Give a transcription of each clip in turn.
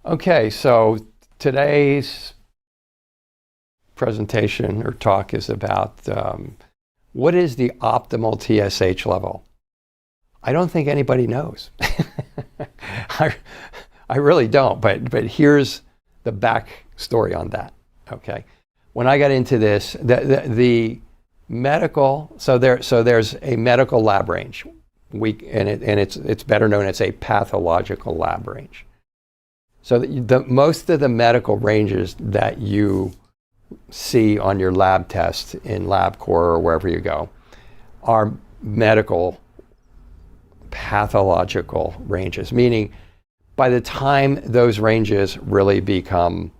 Okay, so today's presentation or talk is about what is the optimal TSH level? I don't think anybody knows. I really don't, but here's the back story on that, okay? When I got into this, the medical, so there's a medical lab range, and it's better known as a pathological lab range. So most of the medical ranges that you see on your lab test in LabCorp or wherever you go are medical pathological ranges, meaning by the time those ranges really become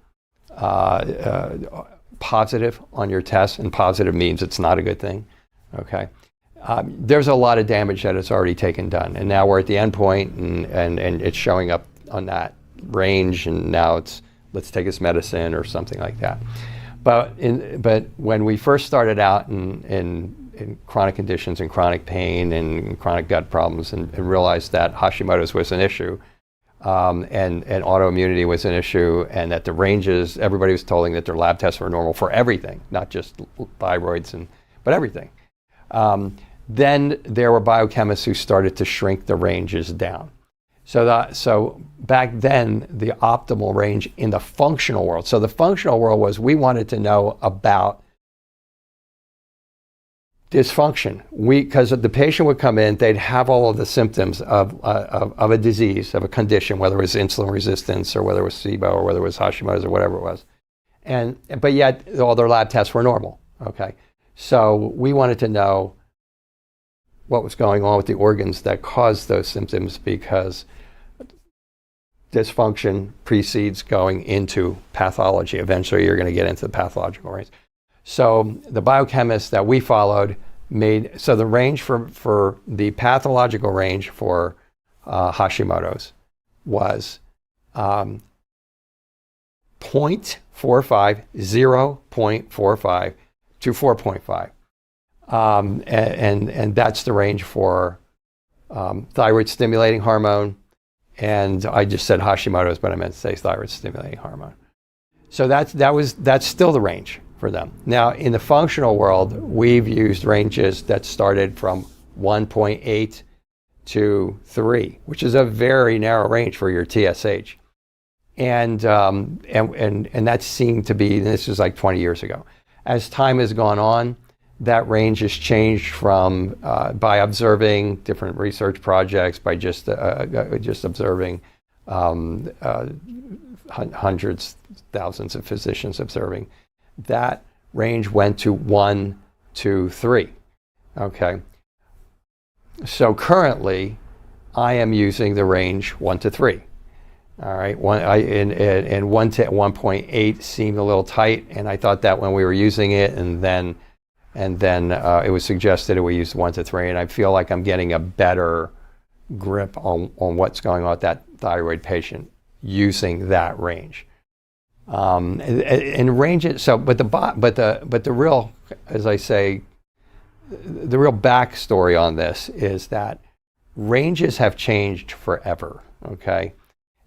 positive on your test, and positive means it's not a good thing, okay? There's a lot of damage that has already taken done, and now we're at the end point, and it's showing up on that range, and now it's let's take this medicine or something like that. But when we first started out in chronic conditions and chronic pain and chronic gut problems, and realized that Hashimoto's was an issue, and autoimmunity was an issue, and that the ranges, everybody was told that their lab tests were normal for everything, not just thyroids, but everything. Then there were biochemists who started to shrink the ranges down. So back then, the optimal range in the functional world. So the functional world was we wanted to know about dysfunction. Because the patient would come in, they'd have all of the symptoms of a disease, of a condition, whether it was insulin resistance or whether it was SIBO or whether it was Hashimoto's or whatever it was. But yet all their lab tests were normal, okay? So we wanted to know what was going on with the organs that caused those symptoms, because dysfunction precedes going into pathology. Eventually you're going to get into the pathological range. So the biochemists that we followed so the range for the pathological range for Hashimoto's was 0.45, 0.45 to 4.5. And that's the range for thyroid stimulating hormone. And I just said Hashimoto's, but I meant to say thyroid stimulating hormone. So that's still the range for them. Now, in the functional world, we've used ranges that started from 1.8 to 3, which is a very narrow range for your TSH. And that seemed to be, this was like 20 years ago. As time has gone on, that range has changed from by observing different research projects, by just observing hundreds, thousands of physicians observing. That range went to 1 to 3. Okay. So currently, I am using the range 1 to 3. All right. 1 to 1.8 seemed a little tight, and I thought that when we were using it, and then it was suggested that we use 1 to 3, and I feel like I'm getting a better grip on what's going on with that thyroid patient using that range. And range it so, but the real, as I say, the real backstory on this is that ranges have changed forever. Okay,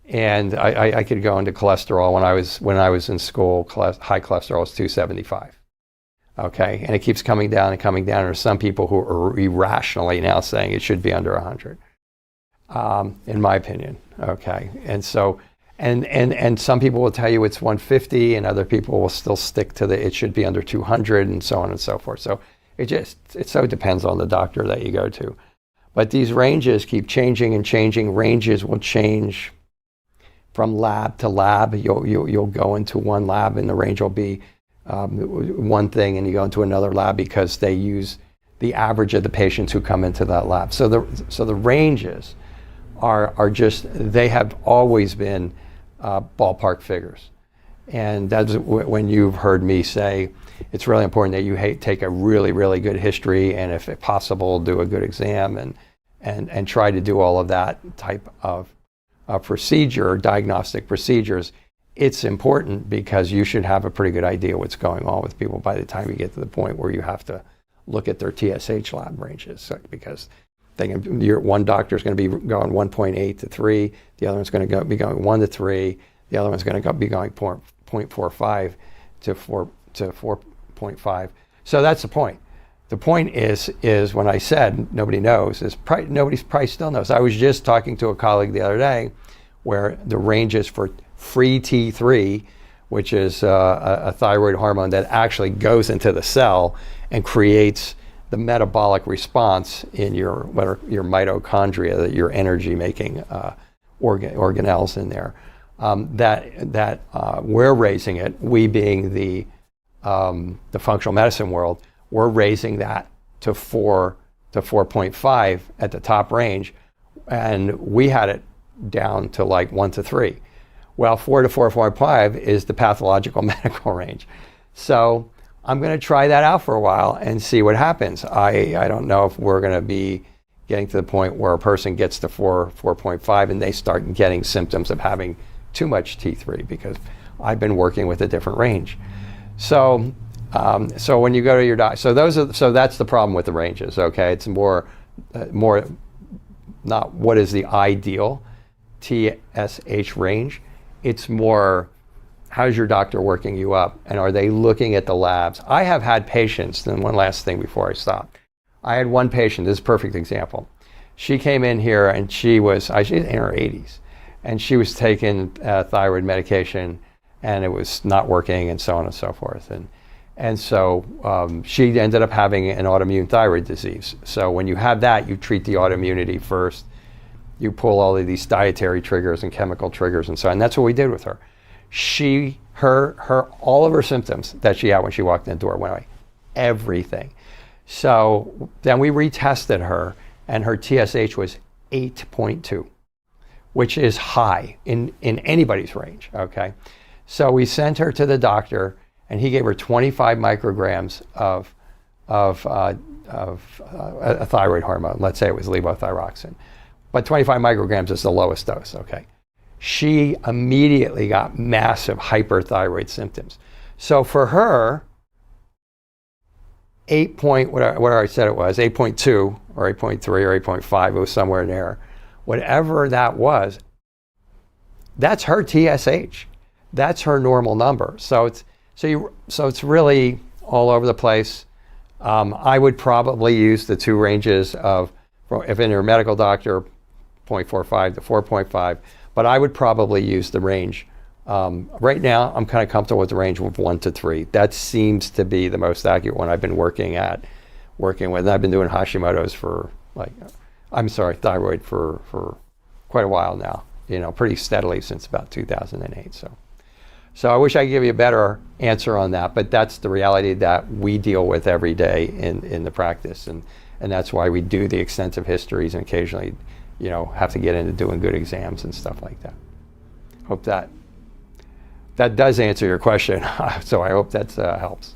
and I could go into cholesterol. When I was in school, high cholesterol was 275. Okay, and it keeps coming down and coming down. There are some people who are irrationally now saying it should be under 100, in my opinion. Okay, and so, and some people will tell you it's 150, and other people will still stick to it should be under 200, and so on and so forth. So it so depends on the doctor that you go to. But these ranges keep changing and changing. Ranges will change from lab to lab. You'll go into one lab, and the range will be one thing, and you go into another lab because they use the average of the patients who come into that lab. So the ranges are just, they have always been ballpark figures. And that's when you've heard me say it's really important that you take a really, really good history, and if possible, do a good exam, and try to do all of that type of procedure, diagnostic procedures. It's important because you should have a pretty good idea what's going on with people by the time you get to the point where you have to look at their TSH lab ranges, because one doctor is going to be going 1.8 to 3, the other one's going to be going 1 to 3, The other one's going to be going 0.45 to 4.5. So that's the point. The point is when I said nobody knows, nobody's probably still knows. I was just talking to a colleague the other day where the ranges for free T3, which is a thyroid hormone that actually goes into the cell and creates the metabolic response in your mitochondria, your energy-making organelles in there. That we're raising it. We being the functional medicine world, we're raising that to 4 to 4.5 at the top range, and we had it down to like 1 to 3. Well, 4 to 4.5 is the pathological medical range. So I'm going to try that out for a while and see what happens. I don't know if we're going to be getting to the point where a person gets to 4.5 and they start getting symptoms of having too much T3, because I've been working with a different range. So when you go to your doctor, so that's the problem with the ranges. Okay, it's more not what is the ideal TSH range. It's more, how's your doctor working you up, and are they looking at the labs? I have had patients, and one last thing before I stop. I had one patient, this is a perfect example. She came in here and she's in her 80s, and she was taking thyroid medication and it was not working, and so on and so forth. And so she ended up having an autoimmune thyroid disease. So when you have that, you treat the autoimmunity first. You pull all of these dietary triggers and chemical triggers and so on. And that's what we did with her. All of her symptoms that she had when she walked in the door went away. Everything. So then we retested her, and her TSH was 8.2, which is high in anybody's range, okay? So we sent her to the doctor, and he gave her 25 micrograms of a thyroid hormone. Let's say it was levothyroxine. But 25 micrograms is the lowest dose, okay? She immediately got massive hyperthyroid symptoms. So for her, whatever I said it was, 8.2 or 8.3 or 8.5, it was somewhere in there. Whatever that was, that's her TSH. That's her normal number. So it's really all over the place. I would probably use the two ranges of, if in your medical doctor, 0.45 to 4.5, but I would probably use the range. Right now, I'm kind of comfortable with the range of 1 to 3. That seems to be the most accurate one I've been working with. And I've been doing Hashimoto's thyroid for quite a while now, pretty steadily since about 2008. So I wish I could give you a better answer on that, but that's the reality that we deal with every day in the practice. And that's why we do the extensive histories and occasionally, have to get into doing good exams and stuff like that. Hope that does answer your question. So I hope that helps.